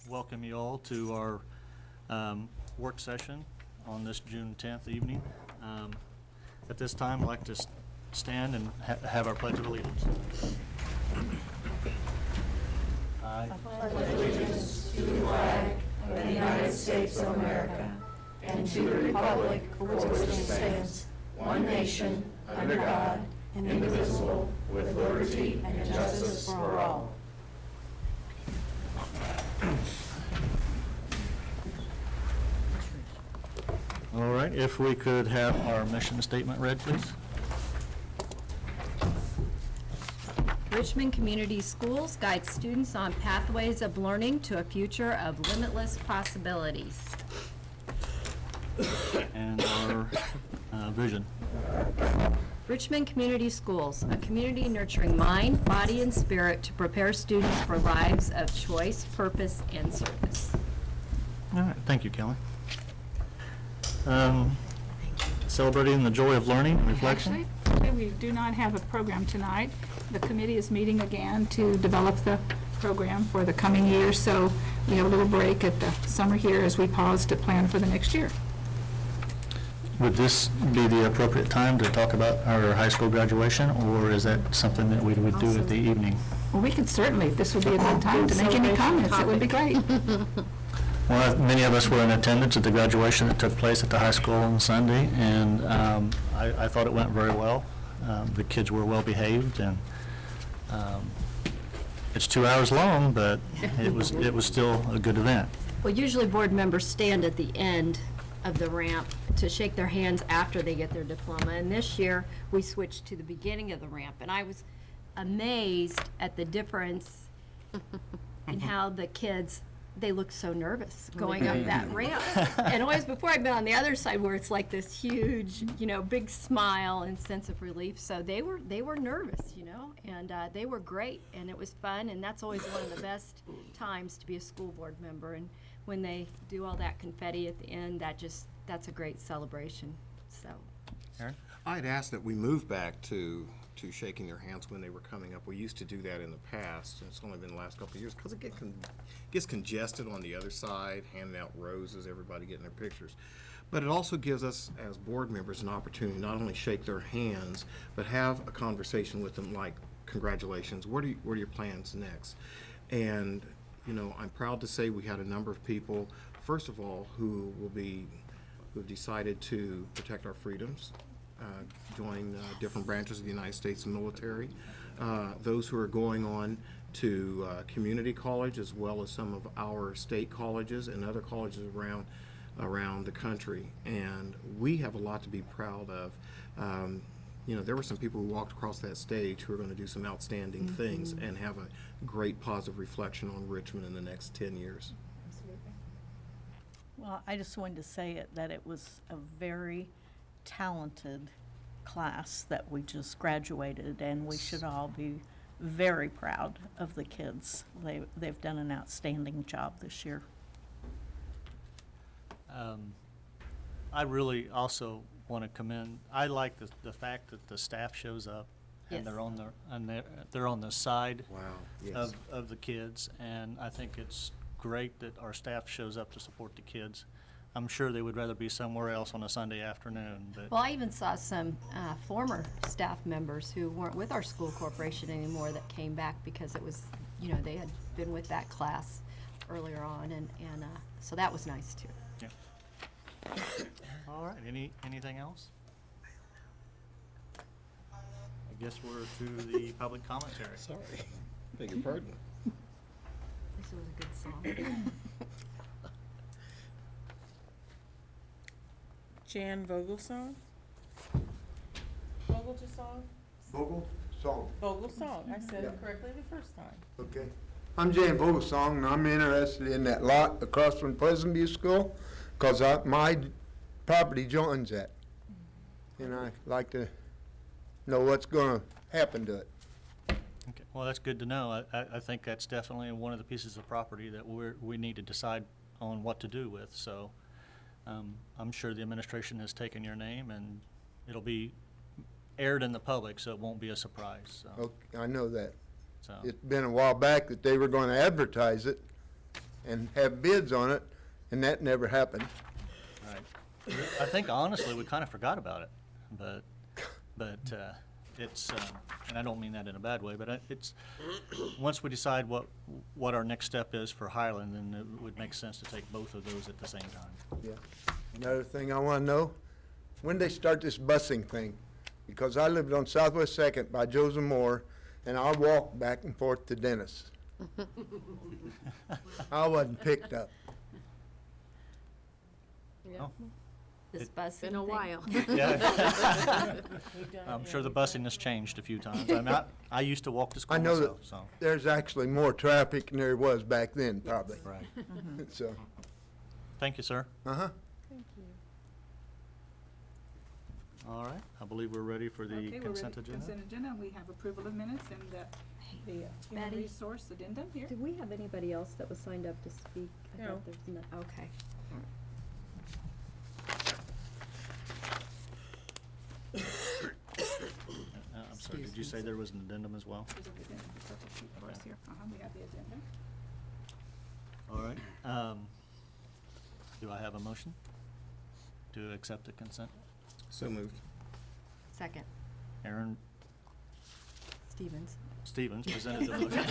welcome you all to our work session on this June 10th evening. At this time, I'd like to stand and have our Pledge of Allegiance. I pledge allegiance to the flag of the United States of America and to the republic for which it stands, one nation, under God, indivisible, with liberty and justice for all. All right, if we could have our mission statement read, please. Richmond Community Schools guide students on pathways of learning to a future of limitless possibilities. And our vision. Richmond Community Schools, a community nurturing mind, body, and spirit to prepare students for lives of choice, purpose, and service. All right, thank you, Kelly. Celebrating the joy of learning and reflection. Actually, we do not have a program tonight. The committee is meeting again to develop the program for the coming year, so we have a little break at the summer here as we pause to plan for the next year. Would this be the appropriate time to talk about our high school graduation, or is that something that we would do at the evening? Well, we could certainly, this would be a good time to make any comments. It would be great. Well, many of us were in attendance at the graduation that took place at the high school on Sunday, and I thought it went very well. The kids were well behaved, and it's 2 hours long, but it was still a good event. Well, usually board members stand at the end of the ramp to shake their hands after they get their diploma, and this year we switched to the beginning of the ramp, and I was amazed at the difference in how the kids, they look so nervous going up that ramp. And always before I've been on the other side where it's like this huge, big smile and sense of relief. So they were nervous, and they were great, and it was fun, and that's always one of the best times to be a school board member. And when they do all that confetti at the end, that's a great celebration. So. Aaron? I'd asked that we move back to shaking their hands when they were coming up. We used to do that in the past, and it's only been the last couple of years because it gets congested on the other side, handing out roses, everybody getting their pictures. But it also gives us, as board members, an opportunity to not only shake their hands, but have a conversation with them like, congratulations, what are your plans next? And, I'm proud to say we had a number of people, first of all, who've decided to protect our freedoms, join different branches of the United States military, those who are going on to community college, as well as some of our state colleges and other colleges around the country. And we have a lot to be proud of. There were some people who walked across that stage who are going to do some outstanding things and have a great positive reflection on Richmond in the next 10 years. Well, I just wanted to say that it was a very talented class that we just graduated, and we should all be very proud of the kids. They've done an outstanding job this year. I really also want to commend. I like the fact that the staff shows up and Yes. they're on the side Wow. Yes. of the kids, and I think it's great that our staff shows up to support the kids. I'm sure they would rather be somewhere else on a Sunday afternoon, but Well, I even saw some former staff members who weren't with our school corporation anymore that came back because it was, they had been with that class earlier on, and so that was nice too. yeah. All right. Anything else? I guess we're to the public commentary. Sorry. Beg your pardon. This was a good song. Jan Vogelsong? Vogelsong? Vogel song. Vogelsong. I said it correctly the first time. Okay. I'm Jan Vogelsong, and I'm interested in that lot across from Pleasant View School, because my property joins that. And I'd like to know what's going to happen to it. Okay. Well, that's good to know. I think that's definitely one of the pieces of property that we need to decide on what to do with. So I'm sure the administration has taken your name, and it'll be aired in the public, so it won't be a surprise. So. Okay, I know that. So. It's been a while back that they were going to advertise it, and have bids on it, and that never happened. Right. I think honestly, we kind of forgot about it, but it's, and I don't mean that in a bad way, but it's, once we decide what our next step is for Highland, then it would make sense to take both of those at the same time. Yeah. Another thing I want to know, when they start this busing thing, because I lived on Southwest Second by Joseph Moore, and I walked back and forth to Dennis. I wasn't picked up. Oh. This busing Been a thing. while. Yeah. I'm sure the busing has changed a few times. I mean, I used to walk to school I know myself, that so. there's actually more traffic than there was back then, probably. Right. So, Thank you, sir. uh-huh. All right, I believe we're ready for the Okay, we're ready consent for agenda. consent agenda, and we have approval of minutes and the human Betty. resource addendum here. Did we have anybody else that was signed up to speak? I No. thought there was no, okay. I'm sorry, did you say there was an addendum as well? There's an addendum, the purple sheet for us here. We have the addendum. All right. Do I have a motion to accept the consent? So moved. Second. Aaron Stevens. Stevens presented the motion.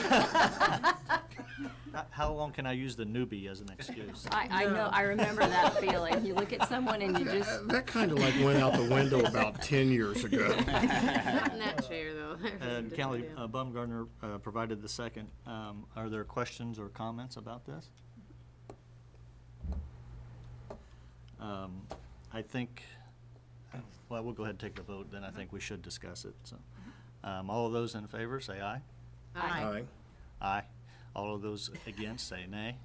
How long can I use the newbie as an excuse? I know, I remember that feeling. You look at someone and you just, That kind of like went out the window about 10 years ago. Not in that chair, though. And Kelly Baumgartner provided the second. Are there questions or comments about this? I think, well, we'll go ahead and take the vote, then I think we should discuss it, so. All of those in favor, say aye. Aye. Aye. All of those against, say nay.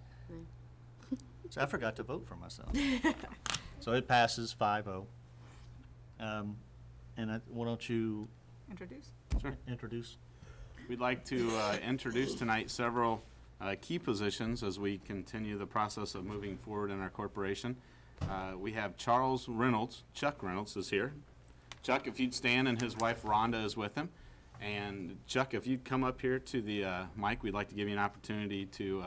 So I forgot to vote for myself. So it passes 5-0. And why don't you Introduce. Sure. introduce? We'd like to introduce tonight several key positions as we continue the process of moving forward in our corporation. We have Charles Reynolds. Chuck Reynolds is here. Chuck, if you'd stand, and his wife Rhonda is with him. And Chuck, if you'd come up here to the mic, we'd like to give you an opportunity to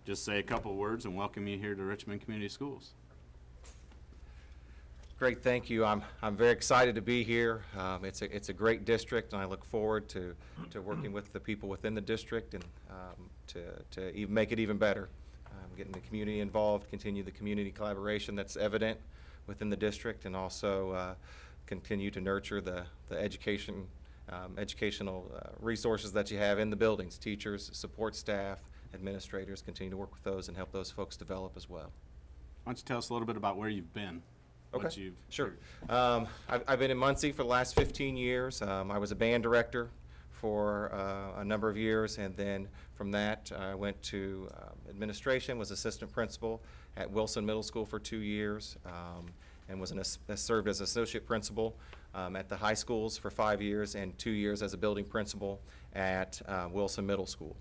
just say a couple of words and welcome you here to Richmond Community Schools. Great, thank you. I'm very excited to be here. It's a great district, and I look forward to working with the people within the district and to even make it even better. Getting the community involved, continue the community collaboration that's evident within the district, and also continue to nurture the educational resources that you have in the buildings, teachers, support staff, administrators. Continue to work with those and help those folks develop as well. Why don't you tell us a little bit about where you've been? What Okay, you've- sure. I've been in Muncie for the last 15 years. I was a band director for a number of years, and then from that, I went to administration, was assistant principal at Wilson Middle School for 2 years, and served as associate principal at the high schools for 5 years, and 2 years as a building principal at Wilson Middle School.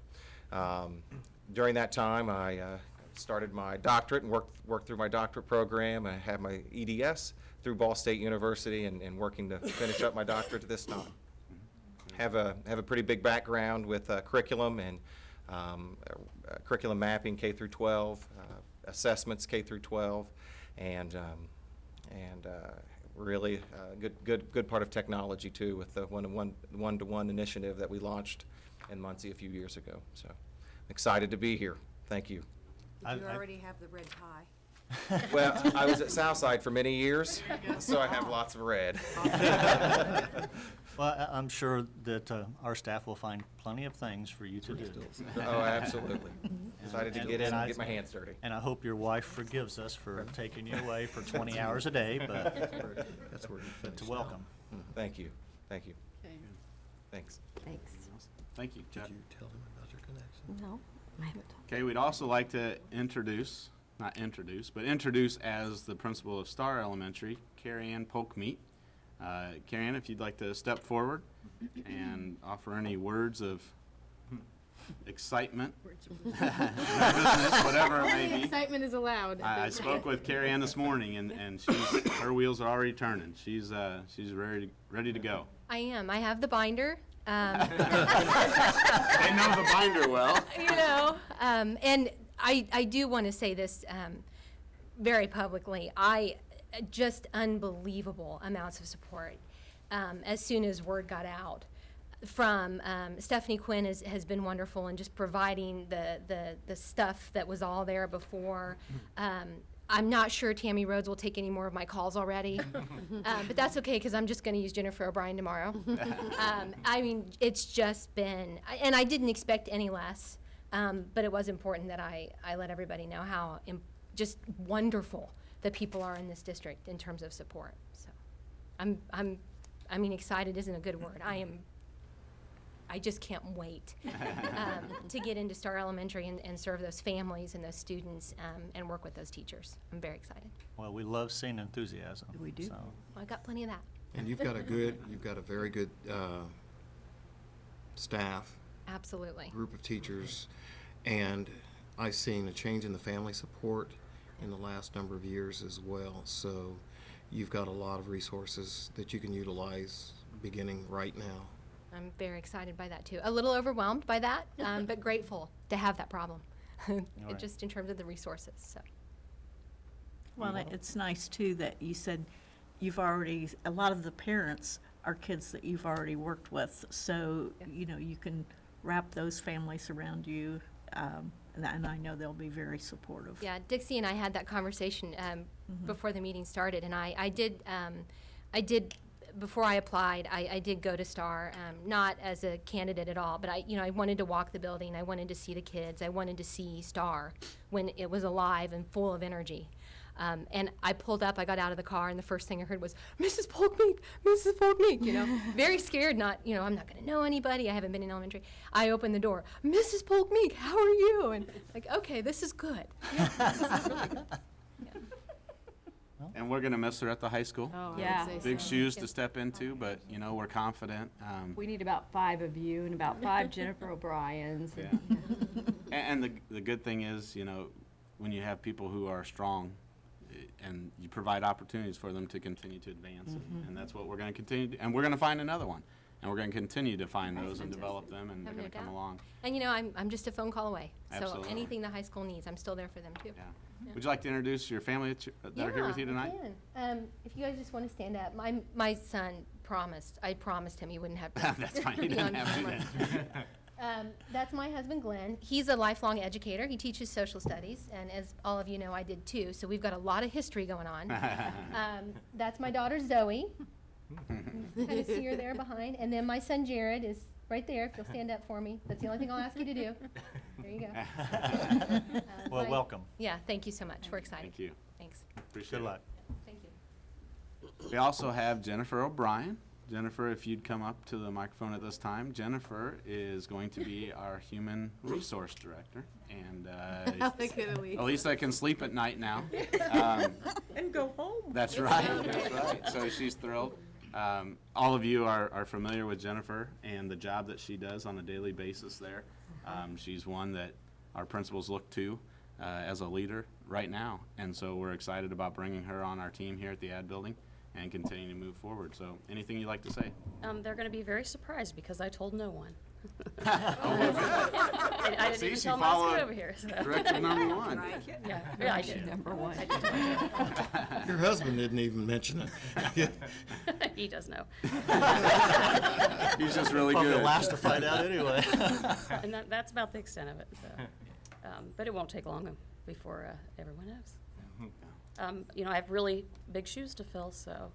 During that time, I started my doctorate and worked through my doctorate program. I had my EDS through Ball State University, and working to finish up my doctorate at this time. Have a pretty big background with curriculum and curriculum mapping K through 12, assessments K through 12, and really good part of technology too, with the one-to-one initiative that we launched in Muncie a few years ago. So I'm excited to be here. Thank you. I- You I- already have the red tie. Well, I was at Southside for many years, so I have lots of red. Well, I'm sure that our staff will find plenty of things for you to do. Oh, absolutely. Excited to get in And and get my hands dirty. And I hope your wife forgives us for taking you away for 20 hours a day, but That's where you finished. to welcome. Thank you. Thank you. Okay. Thanks. thanks. Thank you, Chuck. Did you tell him about your connection? No, I haven't talked. Okay, we'd also like to introduce as the principal of Star Elementary, Carrie Ann Polkmeet. Carrie Ann, if you'd like to step forward and offer any words of excitement, nervousness, whatever it may be. Excitement is allowed. I spoke with Carrie Ann this morning, and her wheels are already turning. She's ready to go. I am. I have the binder. They know the binder well. And I do want to say this very publicly. Just unbelievable amounts of support as soon as word got out. From Stephanie Quinn has been wonderful in just providing the stuff that was all there before. I'm not sure Tammy Rhodes will take any more of my calls already, but that's okay because I'm just going to use Jennifer O'Brien tomorrow. I mean, it's just been, and I didn't expect any less, but it was important that I let everybody know how just wonderful the people are in this district in terms of support. So, I mean, excited isn't a good word. I just can't wait to get into Star Elementary and serve those families and those students and work with those teachers. I'm very excited. Well, we love seeing enthusiasm. We do. So. Well, I got plenty of that. And you've got a very good staff, Absolutely. group of teachers, and I've seen a change in the family support in the last number of years as well. So you've got a lot of resources that you can utilize beginning right now. I'm very excited by that too. A little overwhelmed by that, but grateful to have that problem, right. just in terms of the resources. So. Well, it's nice too that you said a lot of the parents are kids that you've already worked with. So, you know, you can wrap those families around you, and I know they'll be very supportive. Yeah, Dixie and I had that conversation before the meeting started, and I did before I applied. I did go to Star, not as a candidate at all, but I wanted to walk the building. I wanted to see the kids. I wanted to see Star when it was alive and full of energy. And I pulled up, I got out of the car, and the first thing I heard was, Mrs. Polkmeek, Mrs. Polkmeek, you know, very scared, I'm not gonna know anybody, I haven't been in elementary. I opened the door, Mrs. Polkmeek, how are you? And like, okay, this is good. Yeah, this is really good. Yeah. And we're going to miss her at the high school. Oh, Yeah. Big shoes to step into, but, you know, we're confident. We need about 5 of you and about 5 Jennifer O'Briens. Yeah. And the good thing is, you know, when you have people who are strong, and you provide opportunities for them to continue to advance, and that's what we're going to continue to, and we're going to find another one, and we're going to continue to find those and develop them, and they're Have going no to come doubt. along. And I'm just a phone call away. Absolutely. So anything the high school needs, I'm still there for them too. Yeah. Would you like to introduce your family that are here with you tonight? I can. If you guys just want to stand up, my son I promised him he wouldn't have to. That's fine. You be don't on have to camera. then. That's my husband, Glenn. He's a lifelong educator. He teaches social studies, and as all of you know, I did too. So we've got a lot of history going on. That's my daughter, Zoe. Kind of see her there behind. And then my son, Jared, is right there. If you'll stand up for me. That's the only thing I'll ask you to do. There you go. Well, welcome. Yeah, thank you so much. We're excited. Thank you. Thanks. Appreciate Good it. luck. Thank you. We also have Jennifer O'Brien. Jennifer, if you'd come up to the microphone at this time. Jennifer is going to be our Human Resource Director, and at least I can sleep at night now. And go home. That's right, that's right. So she's thrilled. All of you are familiar with Jennifer and the job that she does on a daily basis there. She's one that our principals look to as a leader right now, and so we're excited about bringing her on our team here at the ad building and continue to move forward. So anything you'd like to say? They're going to be very surprised because I told no one. I didn't See, even she tell them I was followed coming over here. So. Directive number one. Yeah, I did. Number 1. Your husband didn't even mention it. He does know. He's just really Probably good. the last to find out anyway. And that's about the extent of it. So. But it won't take long before everyone knows. You know, I have really big shoes to fill, so,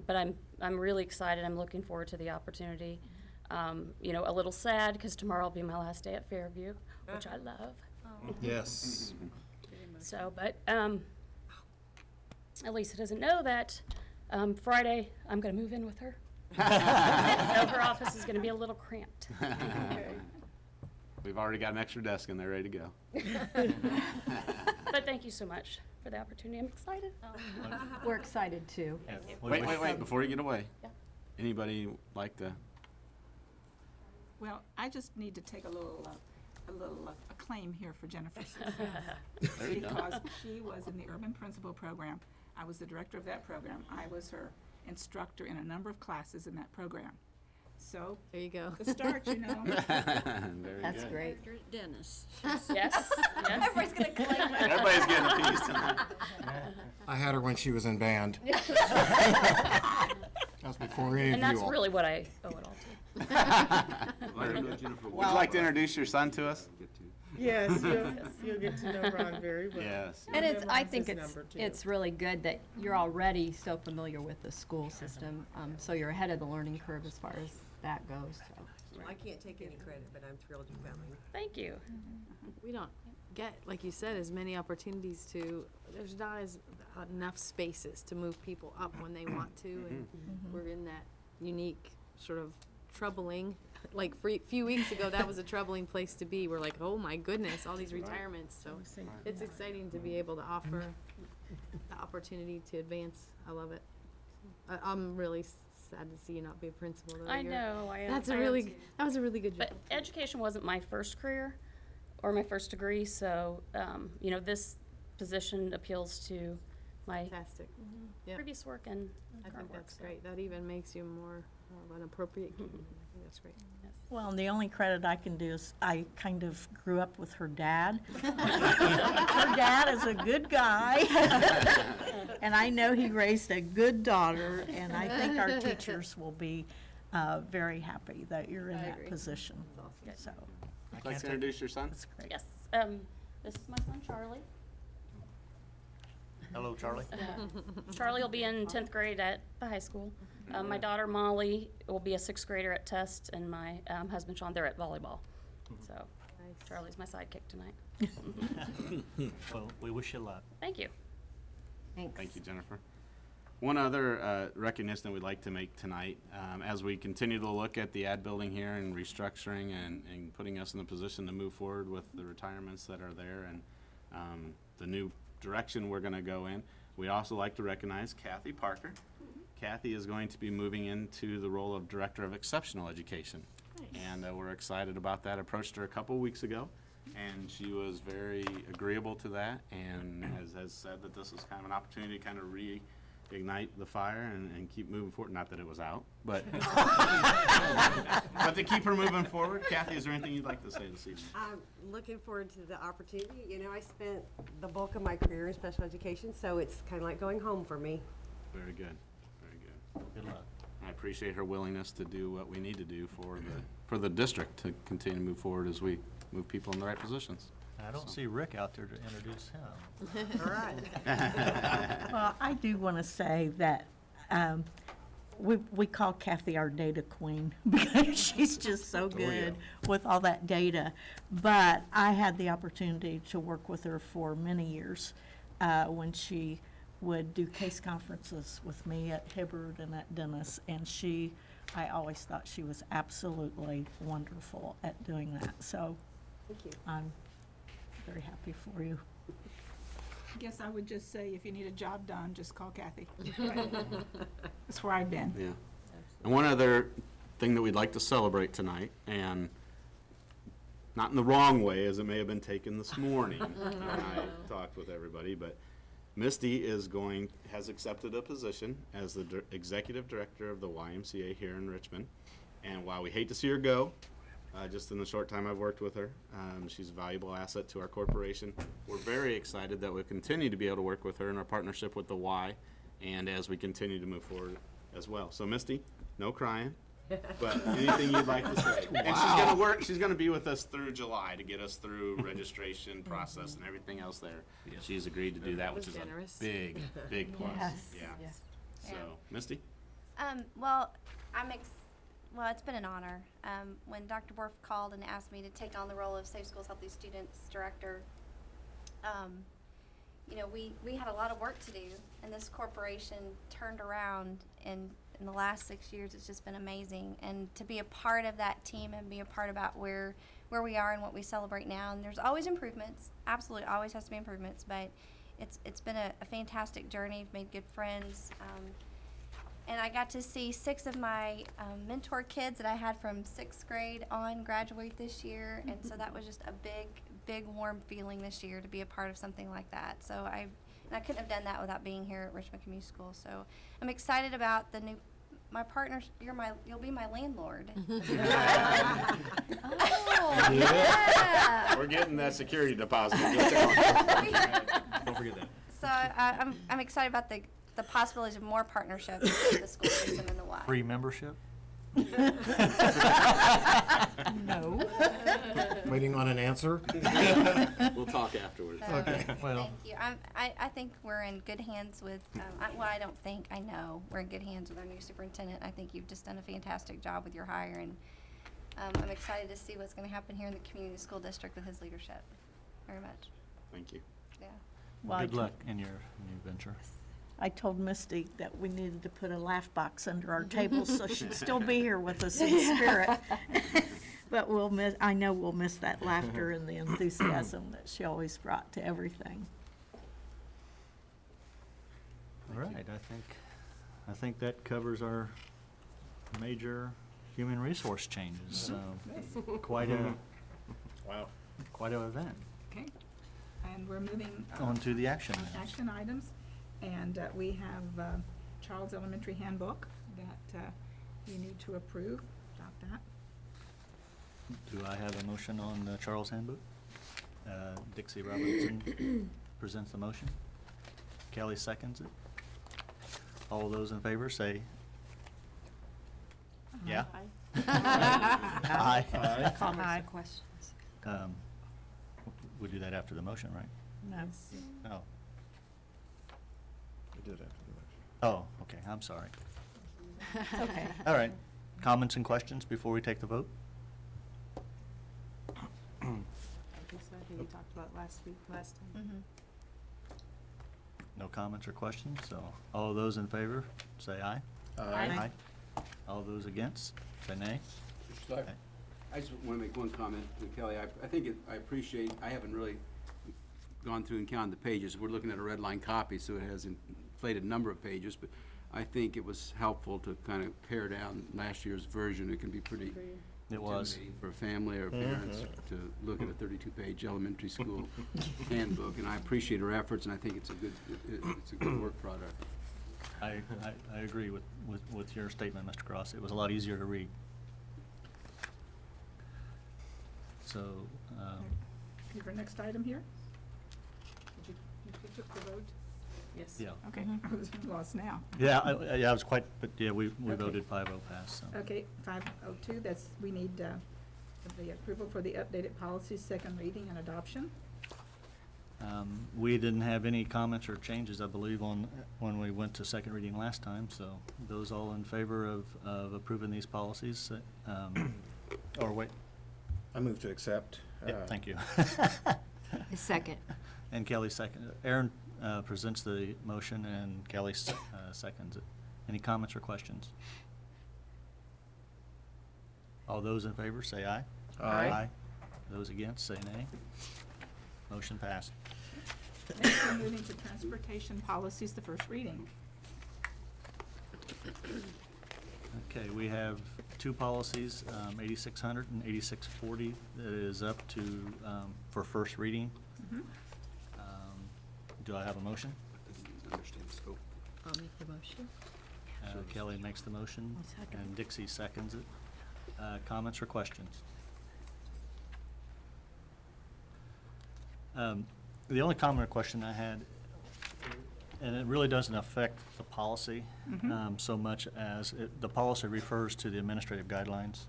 but I'm really excited. I'm looking forward to the opportunity. You know, a little sad because tomorrow will be my last day at Fairview, which I love. Yes. So, but Elisa doesn't know that Friday I'm going to move in with her. So her office is going to be a little cramped. We've already got an extra desk and they're ready to go. But thank you so much for the opportunity. I'm excited. We're excited too. Yeah. Wait, before you get away. Yeah. Anybody like to? Well, I just need to take a little acclaim here for Jennifer's success. There you go. Because she was in the Urban Principal Program. I was the director of that program. I was her instructor in a number of classes in that program. So, There you go. the start, you know. Very That's good. great. Dennis. Yes, yes. Everybody's I had her when she was in band. That was before any of And you that's all. really what I owe it all to. Very good, Jennifer. Would you like to introduce your son to us? Yes, you'll get to know Ron very well. Yes. And it's, I Memorize think his it's, number, too. it's really good that you're already so familiar with the school system, so you're ahead of the learning curve as far as that goes, so. Well, I can't take any credit, but I'm thrilled you found me. Thank you. We don't get, like you said, as many opportunities to, there's not as enough spaces to move people up when they want to, and we're in that unique sort of troubling, like for a few weeks ago, that was a troubling place to be. We're like, oh my goodness, all these retirements, so it's exciting to be able to offer the opportunity to advance. I love it. I'm really sad to see you not be a principal. Though. I You're- know, I am. That's I a am really, too. that was a really good job. But education wasn't my first career or my first degree, so, you know, this position appeals to my Fantastic. Yep. previous work and I current think work, that's so. great. That even makes you more of an appropriate candidate. I think that's great. Well, and the only credit I can do is I kind of grew up with her dad. Her dad is a good guy. And I know he raised a good daughter, and I think our teachers will be very happy that you're in that position. So, Would you like to introduce your son? that's great. Yes, this is my son Charlie. Hello, Charlie. Charlie will be in 10th grade at the high school. My daughter Molly will be a 6th grader at Test, and my husband Sean, they're at volleyball. So Charlie's my sidekick tonight. Well, we wish you luck. Thank you. Thanks. Thank you, Jennifer. One other recognition that we'd like to make tonight, as we continue to look at the ad building here and restructuring and putting us in a position to move forward with the retirements that are there and the new direction we're going to go in, we'd also like to recognize Kathy Parker. Kathy is going to be moving into the role of Director of Exceptional Education. And we're excited about that. Approached her a couple weeks ago, and she was very agreeable to that and has said that this is kind of an opportunity to kind of reignite the fire and keep moving forward. Not that it was out, but but to keep her moving forward. Kathy, is there anything you'd like to say this evening? I'm looking forward to the opportunity. You know, I spent the bulk of my career in special education, so it's kind of like going home for me. Very good, very good. Good luck. I appreciate her willingness to do what we need to do for the district to continue to move forward as we move people in the right positions. I don't see Rick out there to introduce him. All right. Well, I do want to say that we call Kathy our data queen because she's just so good with all that data. But I had the opportunity to work with her for many years when she would do case conferences with me at Hibbard and at Dennis, and I always thought she was absolutely wonderful at doing that. So Thank you. I'm very happy for you. I guess I would just say, if you need a job done, just call Kathy. That's where I've been. Yeah. And one other thing that we'd like to celebrate tonight, and not in the wrong way as it may have been taken this morning when I talked with everybody, but Misty has accepted a position as the executive director of the YMCA here in Richmond. And while we hate to see her go, just in the short time I've worked with her, she's a valuable asset to our corporation. We're very excited that we'll continue to be able to work with her in our partnership with the Y, and as we continue to move forward as well. So Misty, no crying, but anything you'd like to say? And she's gonna be with us through July to get us through registration process and everything else there. She's agreed to do that, which is Generous. a big plus. Yes. Yeah. So, Misty? Well, well, it's been an honor. When Dr. Borf called and asked me to take on the role of Safe Schools Healthy Students Director, you know, we had a lot of work to do, and this corporation turned around in the last 6 years. It's just been amazing, and to be a part of that team and be a part about where we are and what we celebrate now. And there's always improvements, absolutely, always has to be improvements, but it's been a fantastic journey. I've made good friends. And I got to see 6 of my mentor kids that I had from 6th grade on graduate this year. And so that was just a big warm feeling this year to be a part of something like that. So I couldn't have done that without being here at Richmond Community School. So I'm excited about my partner. You'll be my landlord. Oh, yeah. We're getting that security deposit. Don't forget that. So I'm excited about the possibilities of more partnerships with the school system and the Y. Free membership? No. Waiting on an answer? We'll talk afterwards. So, Okay. Well- Thank you. I think we're in good hands with, I don't think, I know, we're in good hands with our new superintendent. I think you've just done a fantastic job with your hire, and I'm excited to see what's going to happen here in the community school district with his leadership. Very much. Thank you. Yeah. Well, I Good told- luck in your new venture. I told Misty that we needed to put a laugh box under our table so she'd still be here with us in spirit. But I know we'll miss that laughter and the enthusiasm that she always brought to everything. All right, I think that covers our major human resource changes. So quite an event. Okay, and we're moving. On to the action on items. Action items, and we have Charles Elementary Handbook that you need to approve about that. Do I have a motion on the Charles Handbook? Dixie Robinson presents the motion. Kelly seconds it. All those in favor say yeah. Aye. Comments Aye. or questions? We do that after the motion, right? No. Oh. We did after the motion. Oh, okay, I'm sorry. Okay. All right. Comments and questions before we take the vote? I think we talked about last time. Mm-hmm. No comments or questions, so all those in favor, say aye. Aye. All those against, say nay. So I just want to make one comment to Kelly. I think I appreciate, I haven't really gone through and counted the pages. We're looking at a red line copy, so it has inflated number of pages, but I think it was helpful to kind of pare down last year's version. It can be pretty It was. intimidating for a family or parents to look at a 32-page elementary school handbook, and I appreciate her efforts, and I think it's a good work product. I agree with your statement, Mr. Cross. It was a lot easier to read. So, Your next item here? You took the vote? Yes. yeah. Okay, I was lost now. Yeah, I was quite, but yeah, we voted 5-0 pass, so. Okay, 502, we need the approval for the updated policies, second reading and adoption. We didn't have any comments or changes, I believe, on, when we went to second reading last time, so those all in favor of approving these policies, or wait, I move to accept. yeah, thank you. A second. And Kelly second, Aaron presents the motion and Kelly seconds it. Any comments or questions? All those in favor, say aye. Aye. Those against, say nay. Motion passed. Next, we're moving to transportation policies, the first reading. Okay, we have two policies, 8600 and 8640, that is up to, for first reading. Do I have a motion? Understand the scope. I'll make the motion. Kelly makes the motion, I'll second. and Dixie seconds it. Comments or questions? The only comment or question I had, and it really doesn't affect the policy so much as the policy refers to the administrative guidelines,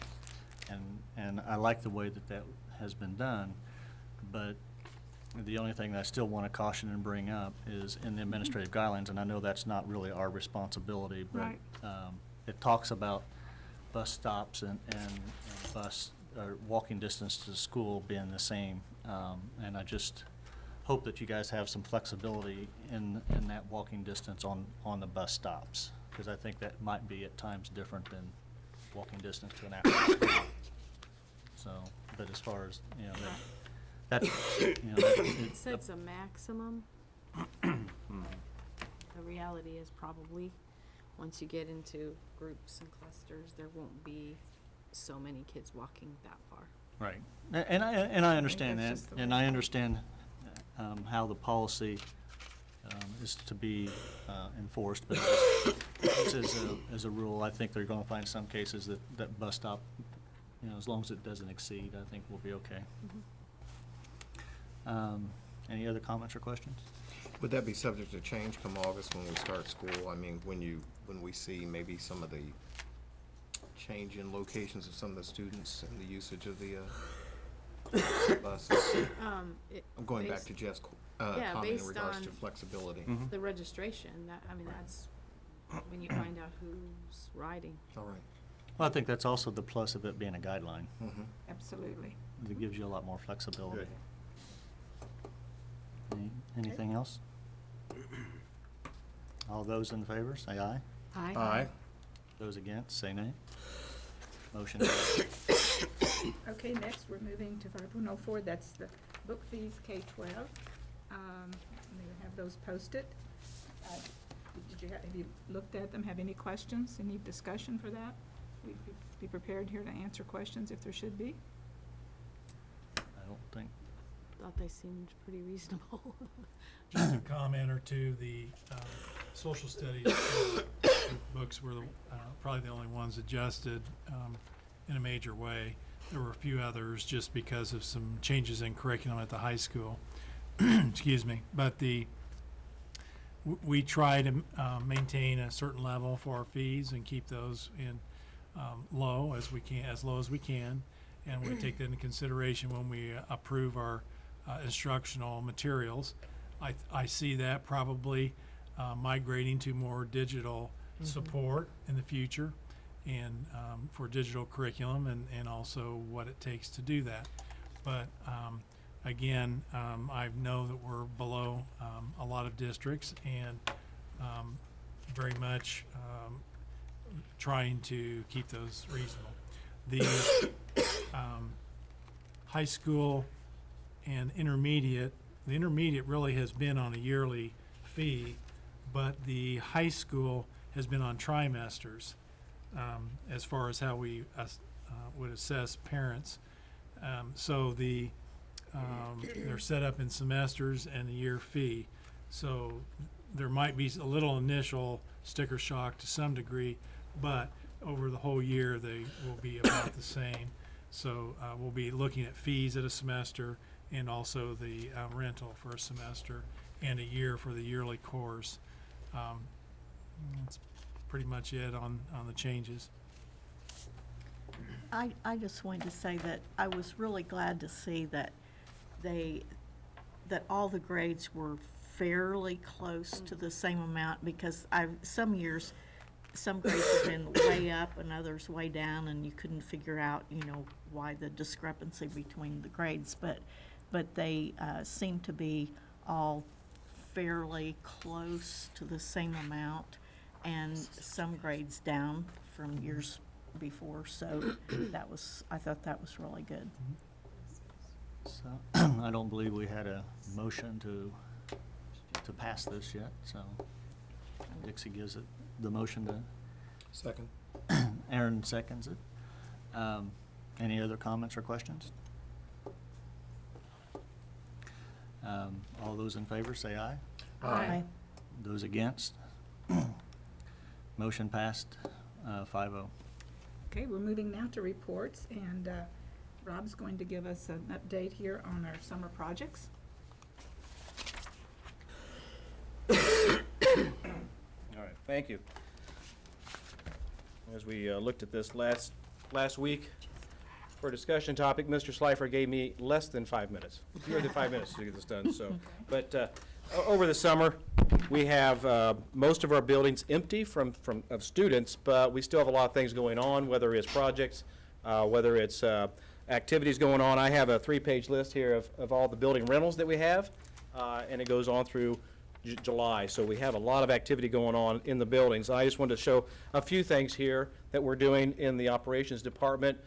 and I like the way that has been done, but the only thing that I still want to caution and bring up is in the administrative guidelines, and I know that's not really our responsibility, but Right. It talks about bus stops and bus, or walking distance to school being the same, and I just hope that you guys have some flexibility in that walking distance on the bus stops, because I think that might be at times different than walking distance to an after school. So, but as far as, you know, that, you know, It sets a maximum. The reality is probably, once you get into groups and clusters, there won't be so many kids walking that far. right. And I understand that, that's just the and way- I understand how the policy is to be enforced, but just as a rule, I think they're gonna find some cases that bus stop, you know, as long as it doesn't exceed, I think we'll be okay. Any other comments or questions? Would that be subject to change come August when we start school? I mean, when we see maybe some of the change in locations of some of the students and the usage of the buses? I'm going back to Jeff's comment in regards to flexibility. The registration, that's when you find out who's riding. All right. Well, I think that's also the plus of it being a guideline. Absolutely. It gives you a lot more flexibility. Anything else? All those in favor, say aye. Aye. Those against, say nay. Motion carries. Okay, next, we're moving to 5104, that's the book fees K-12. They have those posted. Have you looked at them, have any questions, any discussion for that? We'd be prepared here to answer questions if there should be. I don't think, Thought they seemed pretty reasonable. Just a comment or two, the social studies books were probably the only ones adjusted in a major way. There were a few others just because of some changes in curriculum at the high school. Excuse me. But we try to maintain a certain level for our fees and keep those in low as low as we can, and we take that into consideration when we approve our instructional materials. I see that probably migrating to more digital support in the future, and for digital curriculum, and also what it takes to do that. But again, I know that we're below a lot of districts, and very much trying to keep those reasonable. The high school and intermediate, the intermediate really has been on a yearly fee, but the high school has been on trimesters as far as how we would assess parents. So they're set up in semesters and a year fee. So there might be a little initial sticker shock to some degree, but over the whole year they will be about the same. So we'll be looking at fees at a semester, and also the rental for a semester, and a year for the yearly course. That's pretty much it on the changes. I just wanted to say that I was really glad to see that that all the grades were fairly close to the same amount, because some years, some grades have been way up and others way down, and you couldn't figure out, why the discrepancy between the grades, but they seem to be all fairly close to the same amount, and some grades down from years before, so I thought that was really good. so, I don't believe we had a motion to pass this yet, so Dixie gives it the motion to. Second. Aaron seconds it. Any other comments or questions? All those in favor say aye. Aye. Those against? Motion passed 5-0. Okay, we're moving now to reports, and Rob's going to give us an update here on our summer projects. All right, thank you. As we looked at this last week for a discussion topic, Mr. Slifer gave me less than 5 minutes, fewer than 5 minutes to get this done. So, but over the summer, we have most of our buildings empty of students, but we still have a lot of things going on, whether it's projects, whether it's activities going on. I have a 3-page list here of all the building rentals that we have, and it goes on through July. So we have a lot of activity going on in the buildings. I just wanted to show a few things here that we're doing in the operations department.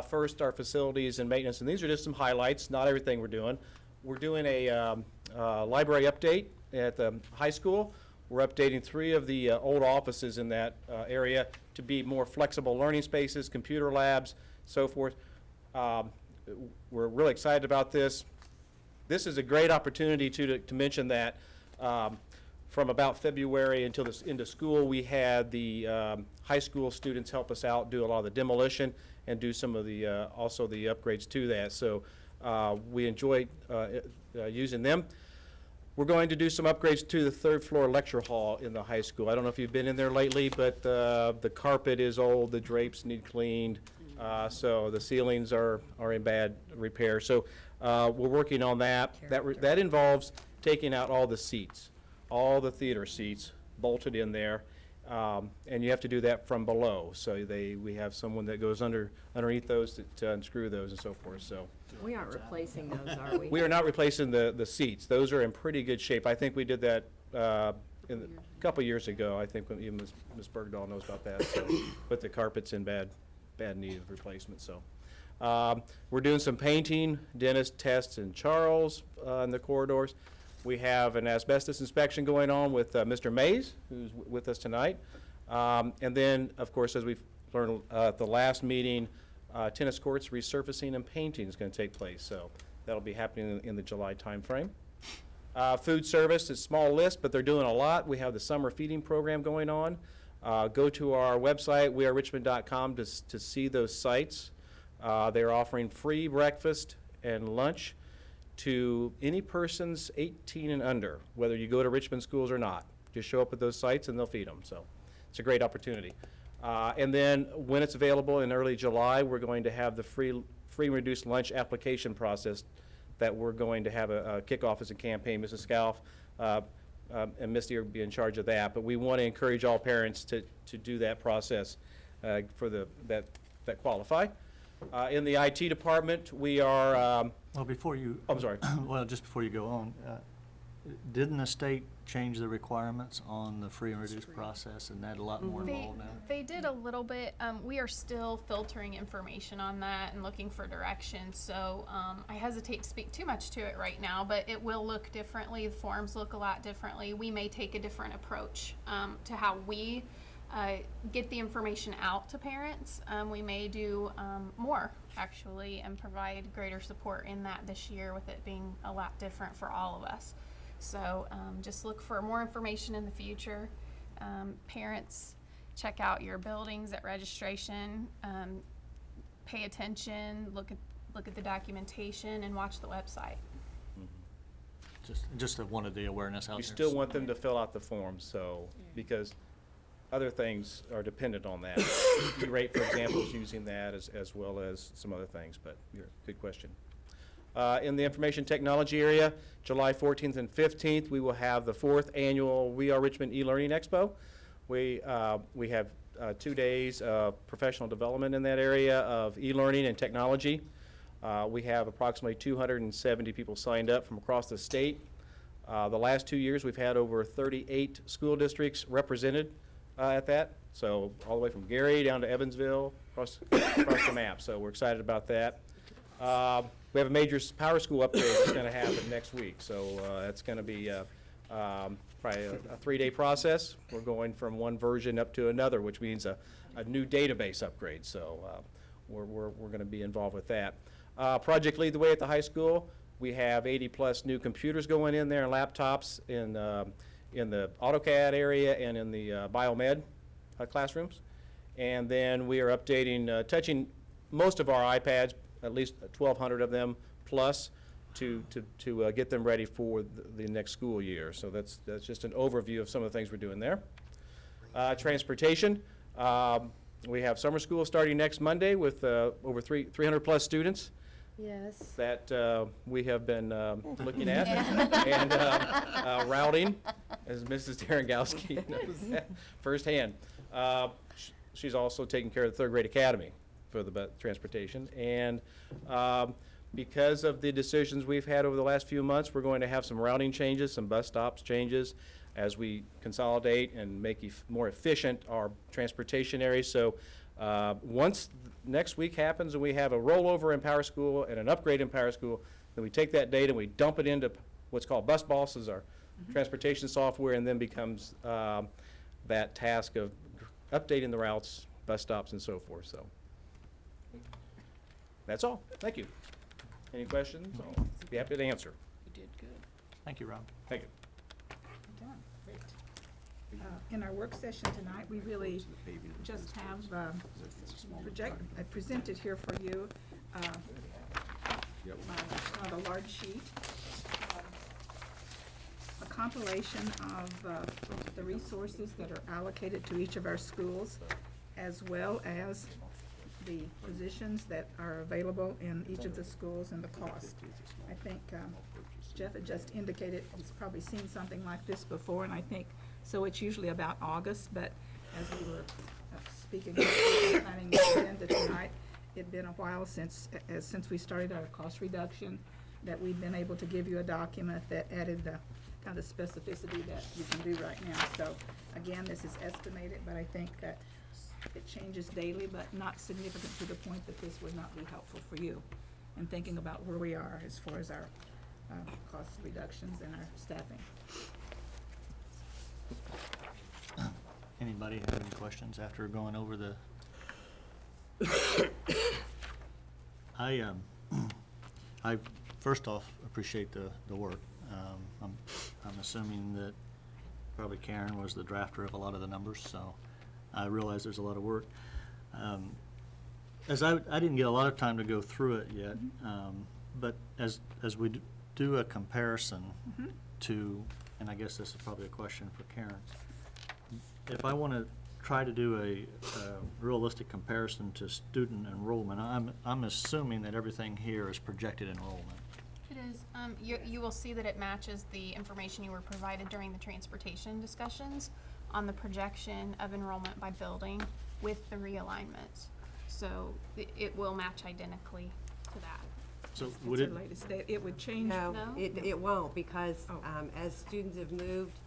First, our facilities and maintenance, and these are just some highlights, not everything we're doing. We're doing a library update at the high school. We're updating 3 of the old offices in that area to be more flexible learning spaces, computer labs, so forth. We're really excited about this. This is a great opportunity to mention that from about February until into school, we had the high school students help us out, do a lot of the demolition, and do some of the also the upgrades to that. So we enjoy using them. We're going to do some upgrades to the third floor lecture hall in the high school. I don't know if you've been in there lately, but the carpet is old, the drapes need cleaned, so the ceilings are in bad repair. So we're working on that. That involves taking out all the seats, all the theater seats bolted in there, and you have to do that from below. So we have someone that goes underneath those to unscrew those and so forth. So. We aren't replacing those, are we? We are not replacing the seats. Those are in pretty good shape. I think we did that a couple years ago. I think even Ms. Bergdahl knows about that. So, but the carpet's in bad need of replacement. So we're doing some painting, dentist tests in Charles in the corridors. We have an asbestos inspection going on with Mr. Mays, who's with us tonight. And then, of course, as we've learned at the last meeting, tennis courts resurfacing and painting is going to take place, so that'll be happening in the July timeframe. Food service is a small list, but they're doing a lot. We have the summer feeding program going on. Go to our website, wearerichmond.com, to see those sites. They're offering free breakfast and lunch to any persons 18 and under, whether you go to Richmond schools or not. Just show up at those sites and they'll feed them, so it's a great opportunity. And then when it's available in early July, we're going to have the free and reduced lunch application process that we're going to have a kickoff as a campaign. Mrs. Scalf and Misty will be in charge of that, but we want to encourage all parents to do that process for that qualify. In the IT department, we are. Well, before you. I'm sorry. Well, just before you go on, didn't the state change the requirements on the free and reduced process and add a lot more involved now? They did a little bit. We are still filtering information on that and looking for directions. So I hesitate to speak too much to it right now, but it will look differently. The forms look a lot differently. We may take a different approach to how we get the information out to parents. We may do more, actually, and provide greater support in that this year, with it being a lot different for all of us. So just look for more information in the future. Parents, check out your buildings at registration. Pay attention, look at the documentation, and watch the website. Just wanted the awareness out there. We still want them to fill out the forms, so, because other things are dependent on that. E-rate, for example, is using that as well as some other things, but good question. In the information technology area, July 14th and 15th, we will have the 4th annual We Are Richmond e-learning expo. We have 2 days of professional development in that area of e-learning and technology. We have approximately 270 people signed up from across the state. The last 2 years, we've had over 38 school districts represented at that. So all the way from Gary down to Evansville, across the map. So we're excited about that. We have a major power school upgrade that's going to happen next week. So that's going to be probably a 3-day process. We're going from one version up to another, which means a new database upgrade. So we're going to be involved with that. Project Lead the Way at the high school. We have 80+ new computers going in there and laptops in the AutoCAD area and in the biomed classrooms. And then we are updating, touching most of our iPads, at least 1,200 of them plus, to get them ready for the next school year. So that's just an overview of some of the things we're doing there. Transportation. We have summer school starting next Monday with over 300+ students. Yes. That we have been looking at and routing, as Mrs. Darengowski knows that firsthand. She's also taking care of the 3rd grade academy for the transportation. And because of the decisions we've had over the last few months, we're going to have some routing changes, some bus stops changes as we consolidate and make more efficient our transportation areas. So once next week happens and we have a rollover in Power School and an upgrade in Power School, then we take that data and we dump it into what's called Bus Boss, as our transportation software, and then becomes that task of updating the routes, bus stops, and so forth. So that's all. Thank you. Any questions? I'll be happy to answer. You did good. Thank you, Rob. Thank you. Done. Great. In our work session tonight, we really just have presented here for you not a large sheet. compilation of the resources that are allocated to each of our schools, as well as the positions that are available in each of the schools and the cost. I think Jeff had just indicated he's probably seen something like this before, and I think, so it's usually about August, but as we were speaking about planning the agenda tonight, it'd been a while since we started our cost reduction, that we've been able to give you a document that added the kind of specificity that you can do right now. So again, this is estimated, but I think that it changes daily, but not significant to the point that this would not be helpful for you in thinking about where we are as far as our cost reductions and our staffing. Anybody have any questions after going over the? I first off appreciate the work. I'm assuming that probably Karen was the drafter of a lot of the numbers, so I realize there's a lot of work. As I didn't get a lot of time to go through it yet, but as we do a comparison to, and I guess this is probably a question for Karen, if I want to try to do a realistic comparison to student enrollment, I'm assuming that everything here is projected enrollment. It is. You will see that it matches the information you were provided during the transportation discussions on the projection of enrollment by building with the realignments. So it will match identically to that. So It's would the it? latest date. It would change. No, No? it won't, because as students have moved,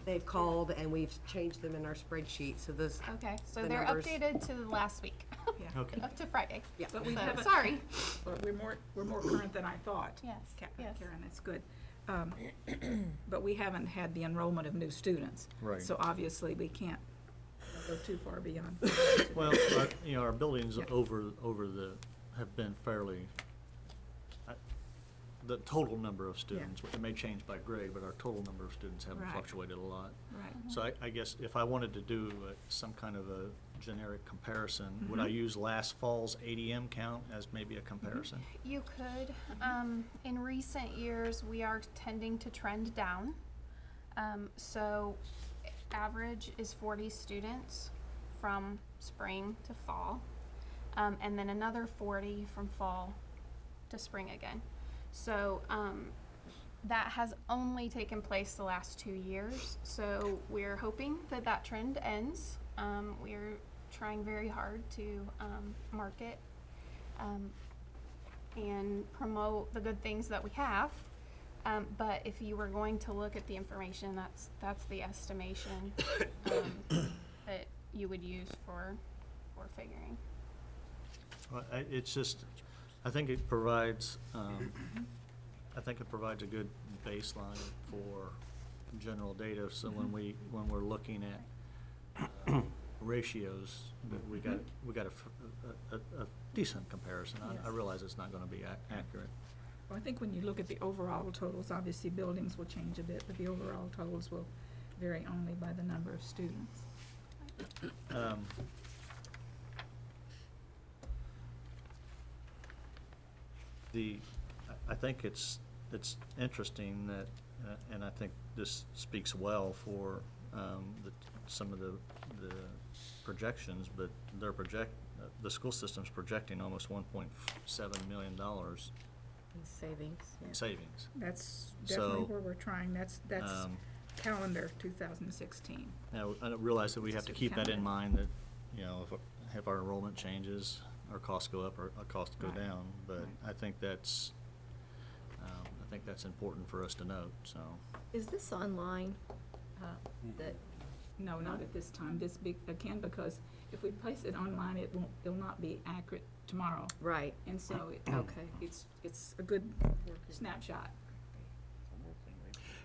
they've called and we've changed them in our spreadsheet, so those. Okay, so the they're numbers- updated to last week. Yeah. Okay. Up to Friday. Yeah. But we So, haven't- sorry. But we're more current than I thought. Yes, yes. Karen, that's good. But we haven't had the enrollment of new students. Right. So obviously, we can't go too far beyond. Well, our buildings Yeah. over have been fairly, the total number of students, it may change by grade, but our total number of students haven't Right. fluctuated a lot. Right. So I guess if I wanted to do some kind of a generic comparison, would I use last fall's ADM count as maybe a comparison? You could. In recent years, we are tending to trend down. So average is 40 students from spring to fall, and then another 40 from fall to spring again. So that has only taken place the last 2 years. So we're hoping that that trend ends. We're trying very hard to market and promote the good things that we have. But if you were going to look at the information, that's the estimation that you would use for figuring. Well, it's just, I think it provides, a good baseline for general data, so when we're looking at ratios, that we got a decent comparison. I Yes. realize it's not gonna be accurate. Well, I think when you look at the overall totals, obviously buildings will change a bit, but the overall totals will vary only by the number of students. I think it's interesting that, and I think this speaks well for some of the projections, but the school system's projecting almost $1.7 million Savings. in savings. That's definitely So, where we're trying. That's calendar 2016. Now, I realize that we have to keep that in Calendar. mind, that, if our enrollment changes, our costs go up or our costs go Right. down, but Right. I think that's important for us to note, so. Is this online? That No, not at this time. This big, again, because if we place it online, it'll not be accurate tomorrow. right? And so Okay. it's a good snapshot.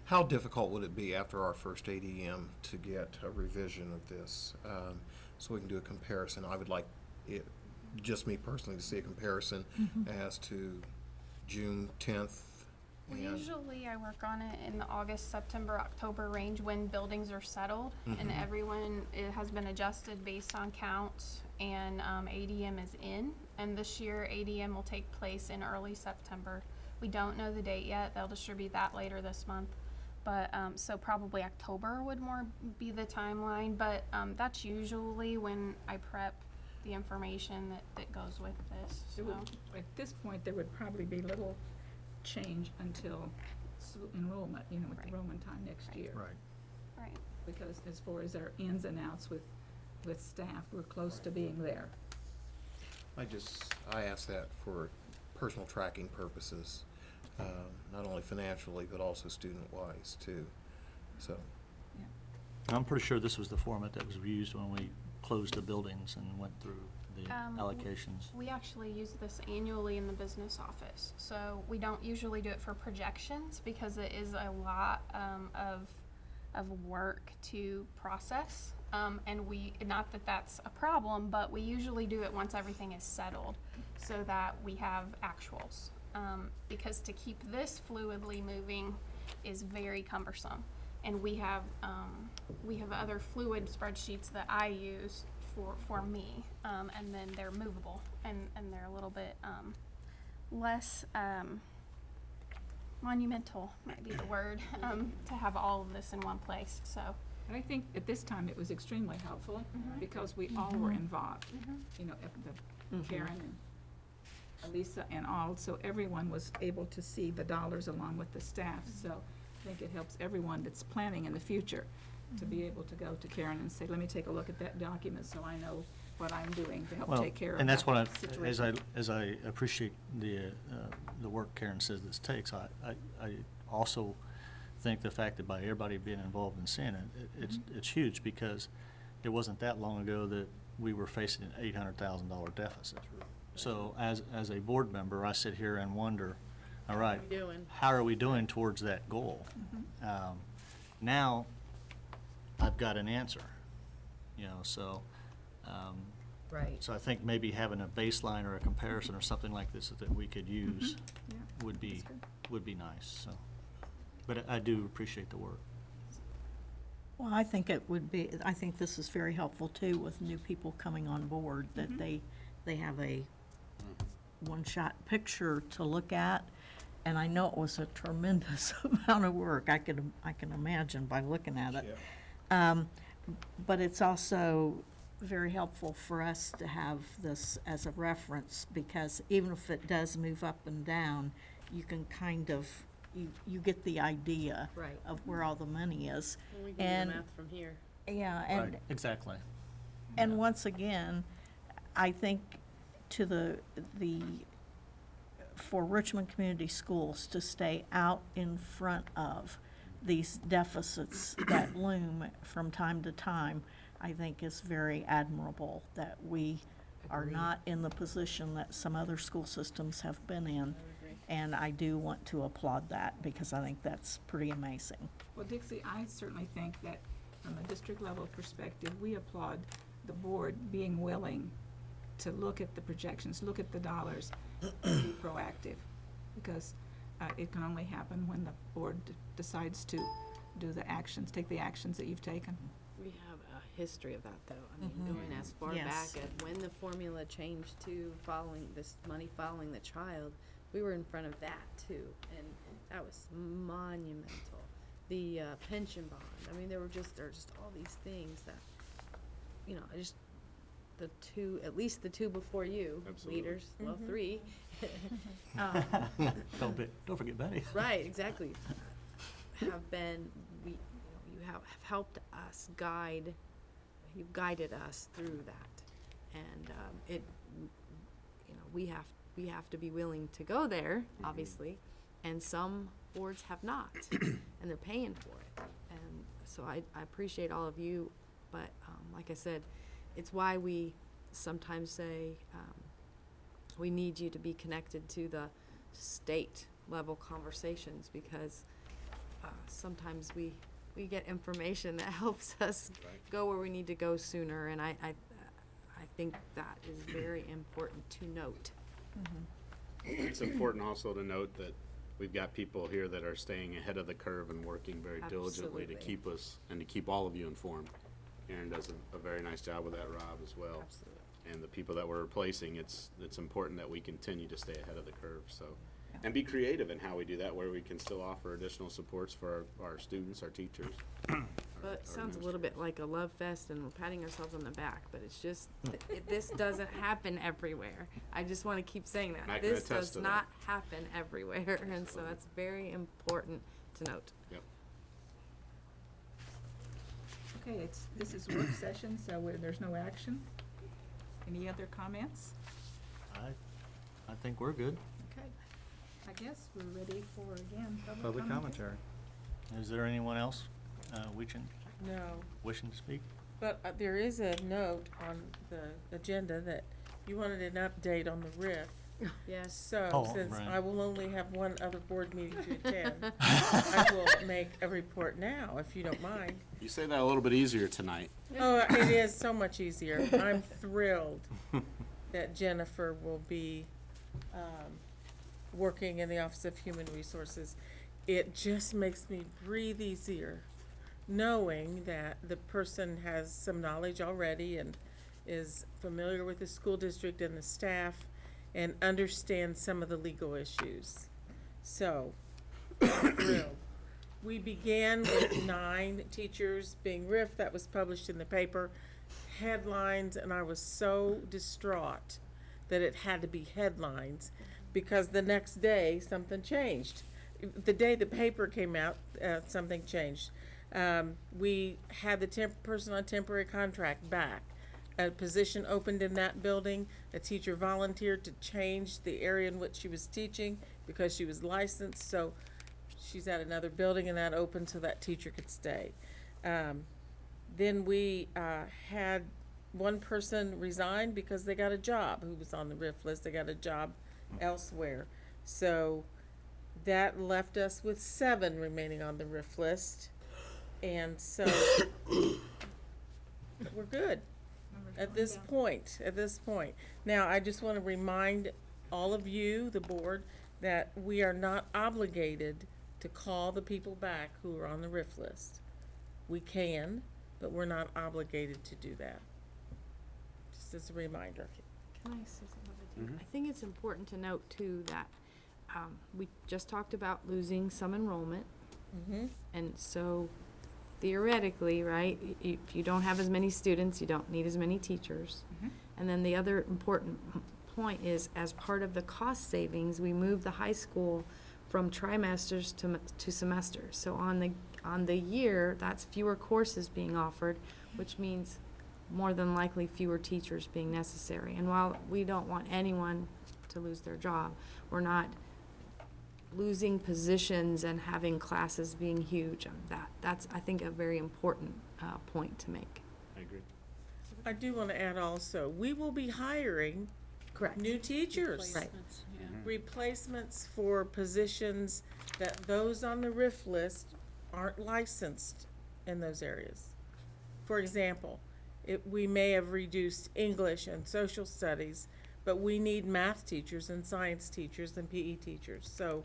How difficult would it be after our first ADM to get a revision of this, so we can do a comparison? I would like it, just me personally, to see a comparison as to June 10th. and- Usually I work on it in the August, September, October range when buildings are settled and everyone, it has been adjusted based on count and ADM is in. And this year ADM will take place in early September. We don't know the date yet. They'll distribute that later this month. But, so probably October would more be the timeline, but, that's usually when I prep the information that goes with this, It so. would- At this point, there would probably be little change until enrollment, with Right. enrollment time next year. Right. Right. Because as far as our ins and outs with staff, we're close to being there. I ask that for personal tracking purposes, not only financially, but also student-wise, too. So, I'm pretty sure this was the format that was used when we closed the buildings and went through the allocations. We actually use this annually in the business office, so we don't usually do it for projections because it is a lot of work to process. And not that that's a problem, but we usually do it once everything is settled so that we have actuals. Because to keep this fluidly moving is very cumbersome. And we have other fluid spreadsheets that I use for me, and then they're movable and they're a little bit less monumental, might be the word, to have all of this in one place. So. And I think at this time, it was extremely helpful because we all were involved. Karen and Elisa and all, so everyone was able to see the dollars along with the staff. So I think it helps everyone that's planning in the future to be able to go to Karen and say, let me take a look at that document so I know what I'm doing to help Well, take care of and that's that what situation. as I appreciate the work Karen says this takes, I also think the fact that by everybody being involved in seeing it, it's huge, because it wasn't that long ago that we were facing an $800,000 deficit. So as a board member, I sit here and wonder, all right, how are we doing towards that goal? Now, I've got an answer, so. Right. So I think maybe having a baseline or a comparison or something like this that we could use Yeah, would be that's good. nice, so. But I do appreciate the work. Well, I think this is very helpful too with new people coming on board, that they have a one-shot picture to look at. And I know it was a tremendous amount of work, I can imagine by looking at it. But it's also very helpful for us to have this as a reference, because even if it does move up and down, you can kind of, you get the idea Right. of where all the money is. And we can And- do the math from here. Yeah, and Right, exactly. and once again, I think for Richmond Community Schools to stay out in front of these deficits that loom from time to time, I think is very admirable, that we are not in the position that some other school systems have been in. And I do want to applaud that, because I think that's pretty amazing. Well, Dixie, I certainly think that from a district level perspective, we applaud the board being willing to look at the projections, look at the dollars, and be proactive. Because it can only happen when the board decides to do the actions, take the actions that you've taken. We have a history of that, though. I mean, going as far Yes. back as when the formula changed to following the child, we were in front of that too, and that was monumental. The pension bond. I mean, there are just all these things that, at least the two before you, Absolutely. leaders, well, three. Don't forget Betty. Right, exactly. Have been, you have helped us you've guided us through that. And we have to be willing to go there, obviously, and some boards have not, and they're paying for it. And so I appreciate all of you, but like I said, it's why we sometimes say we need you to be connected to the state level conversations, because sometimes we get information that helps us go where we need to go sooner, and I think that is very important to note. It's important also to note that we've got people here that are staying ahead of the curve and working very diligently to Absolutely. keep us and to keep all of you informed. Aaron does a very nice job with that, Rob, as well. Absolutely. And the people that we're replacing, it's important that we continue to stay ahead of the curve. So And be creative in how we do that, where we can still offer additional supports for our students, our teachers. Well, it sounds a little bit like a love fest and we're patting ourselves on the back, but it's just, this doesn't happen everywhere. I just want to keep saying I that. can This attest does to that. not happen everywhere, and so that's very important to note. Yep. Okay, this is work session, so there's no action. Any other comments? I think we're good. Okay, I guess we're ready for, again, Public commentary. Is there anyone else No, wishing to speak? but there is a note on the agenda that you wanted an update on the RIF. Yes. So, Oh, since right. I will only have one other board meeting to attend, I will make a report now, if you don't mind. You say that a little bit easier tonight. Oh, it is so much easier. I'm thrilled that Jennifer will be working in the Office of Human Resources. It just makes me breathe easier, knowing that the person has some knowledge already and is familiar with the school district and the staff and understands some of the legal issues. So, I'm thrilled. We began with 9 teachers being RIF. That was published in the paper. Headlines, and I was so distraught that it had to be headlines because the next day something changed. The day the paper came out, something changed. We had the person on temporary contract back. A position opened in that building. A teacher volunteered to change the area in which she was teaching because she was licensed. So she's at another building and that opened so that teacher could stay. Then we had one person resign because they got a job who was on the RIF list. They got a job elsewhere. So that left us with 7 remaining on the RIF list. And so we're good at this point. Now, I just want to remind all of you, the board, that we are not obligated to call the people back who are on the RIF list. We can, but we're not obligated to do that. Just as a reminder. Can I say something? I think it's important to note too that we just talked about losing some enrollment. Mm-hmm. And so theoretically, right, if you don't have as many students, you don't need as many teachers. And then the other important point is, as part of the cost savings, we moved the high school from trimesters to semesters. So on the year, that's fewer courses being offered, which means more than likely fewer teachers being necessary. And while we don't want anyone to lose their job, we're not losing positions and having classes being huge. That's, I think, a very important point to make. I agree. I do want to add also, we will be hiring Correct. new teachers. Right. Replacements for positions that those on the RIF list aren't licensed in those areas. For example, we may have reduced English and social studies, but we need math teachers and science teachers and PE teachers. So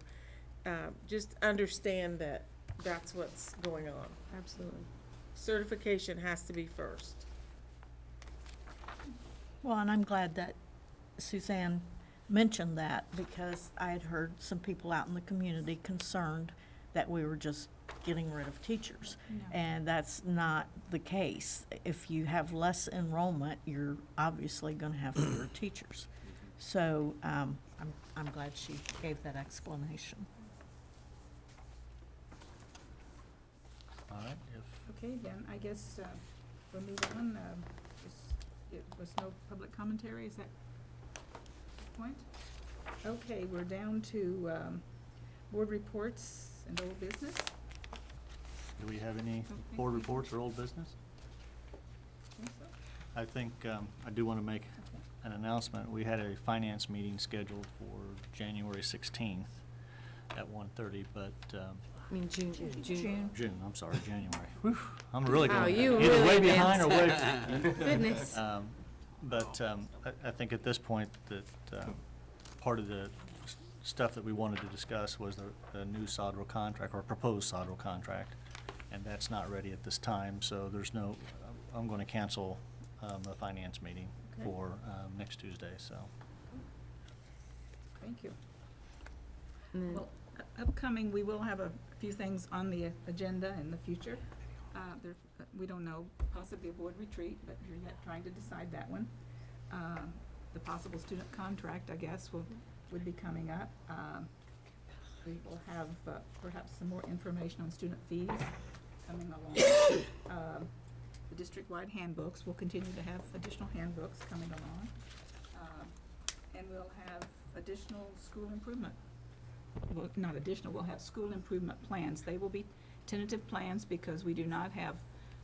just understand that that's what's going on. Absolutely. Certification has to be first. Well, and I'm glad that Suzanne mentioned that because I had heard some people out in the community concerned that we were just getting rid of teachers. No. And that's not the case. If you have less enrollment, you're obviously going to have fewer teachers. So I'm glad she gave that explanation. All right, if Okay, then I guess we'll move on. It was no public commentary, is that the point? Okay, we're down to board reports and old business. do we have any Okay. board reports or old business? Think so? I think I do want to make an announcement. We had a finance meeting scheduled for January 16th at 1:30, but I mean, June. June, I'm sorry, January. Whew, I'm really Wow, going, you either really way behind or way. advanced. Goodness. But I think at this point that part of the stuff that we wanted to discuss was the new Sodrel contract or proposed Sodrel contract, and that's not ready at this time, so there's no, I'm going to cancel the finance meeting Okay. for next Tuesday, so. Thank you. Well, upcoming, we will have a few things on the agenda in the future. We don't know, possibly a board retreat, but you're yet trying to decide that one. The possible student contract, I guess, would be coming up. We will have perhaps some more information on student fees coming along. The district-wide handbooks, we'll continue to have additional handbooks coming along. And we'll have additional school improvement. Well, not additional, we'll have school improvement plans. They will be tentative plans because we do not have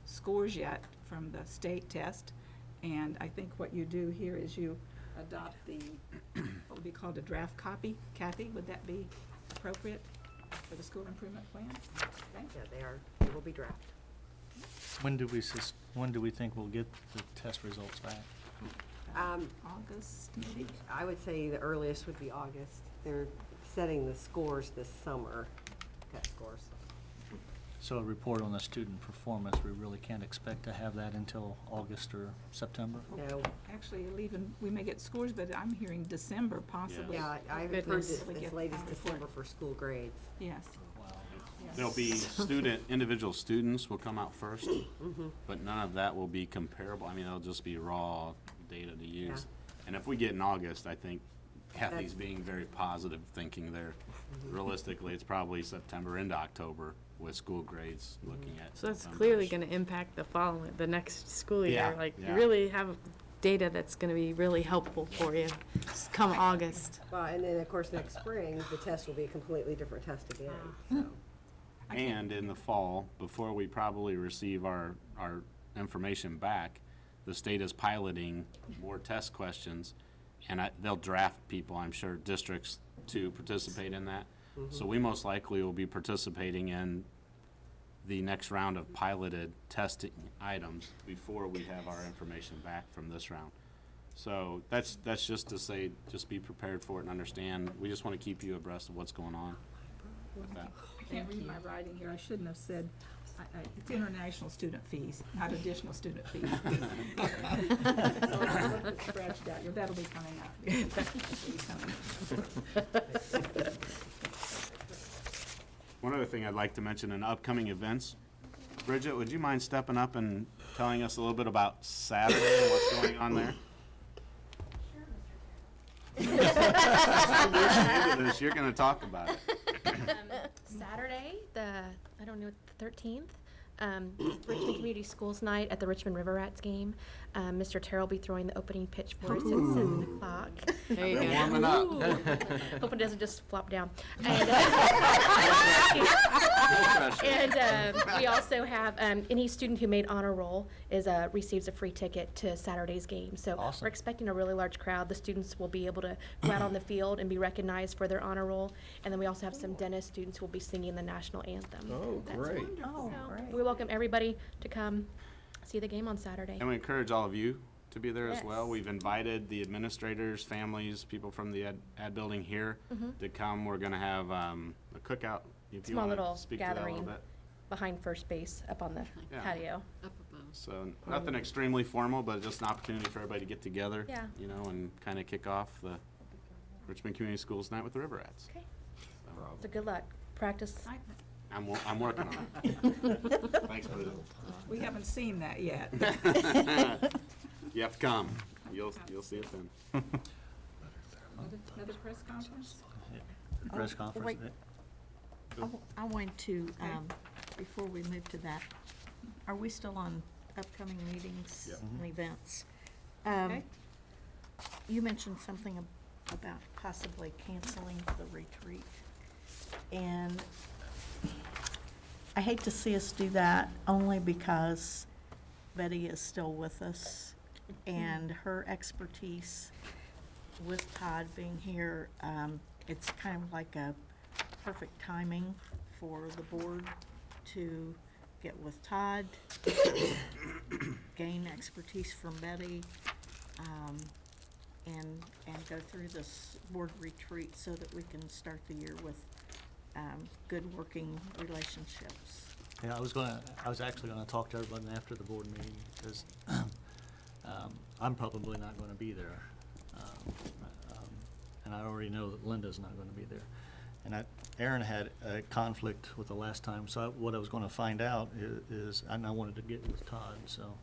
scores yet from the state test. And I think what you do here is you adopt the, what would be called a draft copy. Kathy, would that be appropriate for the school improvement plan? Okay. Yeah, they will be draft. When do we think we'll get the test results back? August, maybe? I would say the earliest would be August. They're setting the scores this summer, test scores. So a report on the student performance, we really can't expect to have that until August or September? No. Actually, we may get scores, but I'm hearing December possibly. Yeah, I've heard as late as December for school grades. Yes. There'll be individual students will come out first, but none of that will be comparable. I mean, it'll just be raw data to use. And if we get in August, I think Kathy's being very positive thinking there. Realistically, it's probably September into October with school grades looking at. So that's November. clearly gonna impact the next school year. Yeah, Like, yeah. you really have data that's gonna be really helpful for you come August. Well, and then, of course, next spring, the test will be a completely different test again, so. And in the fall, before we probably receive our information back, the state is piloting more test questions, and they'll draft people, I'm sure, districts to participate in that. So we most likely will be participating in the next round of piloted testing items before we have our information back from this round. So that's just to say, just be prepared for it and understand. We just want to keep you abreast of what's going on with that. I can't read my writing here. I shouldn't have said, it's international student fees, not additional student fees. So I looked at scratched out. That'll be coming out. That'll be coming. One other thing I'd like to mention in upcoming events, Bridget, would you mind stepping up and telling us a little bit about Saturday and what's going on there? You're going to talk about it. Saturday, the 13th, Richmond Community Schools Night at the Richmond River Rats game. Mr. Terrell will be throwing the opening pitch for us at 7 o'clock. There you They're go. warming up. Hope it doesn't just flop down. And we also have any student who made honor roll receives a free ticket to Saturday's game. So Awesome. we're expecting a really large crowd. The students will be able to go out on the field and be recognized for their honor roll. And then we also have some dentist students who will be singing the national anthem. Oh, great. So we welcome everybody to come see the game on Saturday. And we encourage all of you to be there as well. Yes. We've invited the administrators, families, people from the ad building here to come. We're going to have a cookout. If you Small want little to speak to that a little gathering bit. behind first base up on the Yeah. patio. So nothing extremely formal, but just an opportunity for everybody to get together, Yeah. you know, and kind of kick off the Richmond Community Schools Night with the River Rats. Okay. So good luck. Practice. I'm working on it. Thanks, Bridget. We haven't seen that yet. You have to come. You'll see it then. Another press conference? Press conference? wait. I want to, before we move to that, are we still on upcoming meetings and events? Okay. You mentioned something about possibly canceling the retreat. And I hate to see us do that only because Betty is still with us and her expertise with Todd being here, it's kind of like a perfect timing for the board to get with Todd, gain expertise from Betty, and go through this board retreat so that we can start the year with good working relationships. Yeah, I was actually gonna talk to everyone after the board meeting, because I'm probably not gonna be there. And I already know that Linda's not gonna be there. And Aaron had a conflict with the last time, so what I was gonna find out is, and I wanted to get with Todd, so,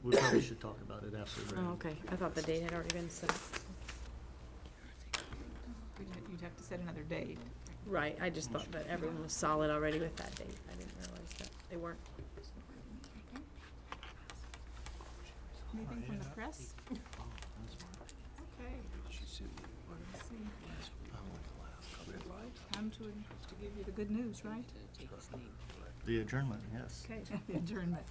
we probably should talk about it after the. Oh, okay. I thought the date had already been set. You'd have to set another date. Right, I just thought that everyone was solid already with that date. I didn't realize that they weren't. Anything from the press? Okay. Time to give you the good news, right? The adjournment, yes. Okay, the adjournment.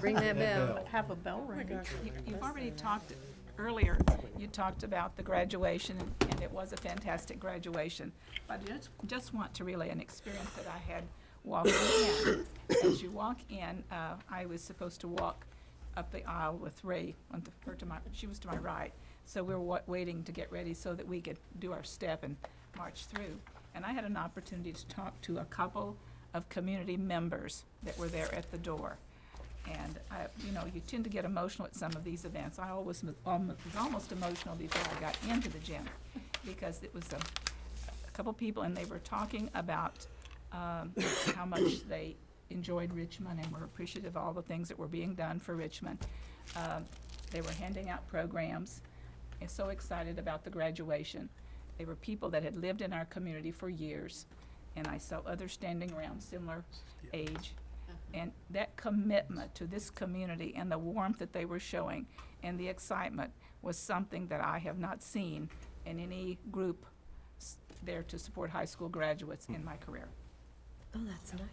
Ring that bell. Have a bell ring. You've already talked, earlier, you talked about the graduation, and it was a fantastic graduation. But I just want to relay an experience that I had walking in. As you walk in, I was supposed to walk up the aisle with Ray, she was to my right. So we were waiting to get ready so that we could do our step and march through. And I had an opportunity to talk to a couple of community members that were there at the door. And, you tend to get emotional at some of these events. I always was almost emotional before I got into the gym, because it was a couple people, and they were talking about how much they enjoyed Richmond and were appreciative of all the things that were being done for Richmond. They were handing out programs and so excited about the graduation. They were people that had lived in our community for years, and I saw others standing around similar age. And that commitment to this community and the warmth that they were showing and the excitement was something that I have not seen in any group there to support high school graduates in my career. Oh, that's nice.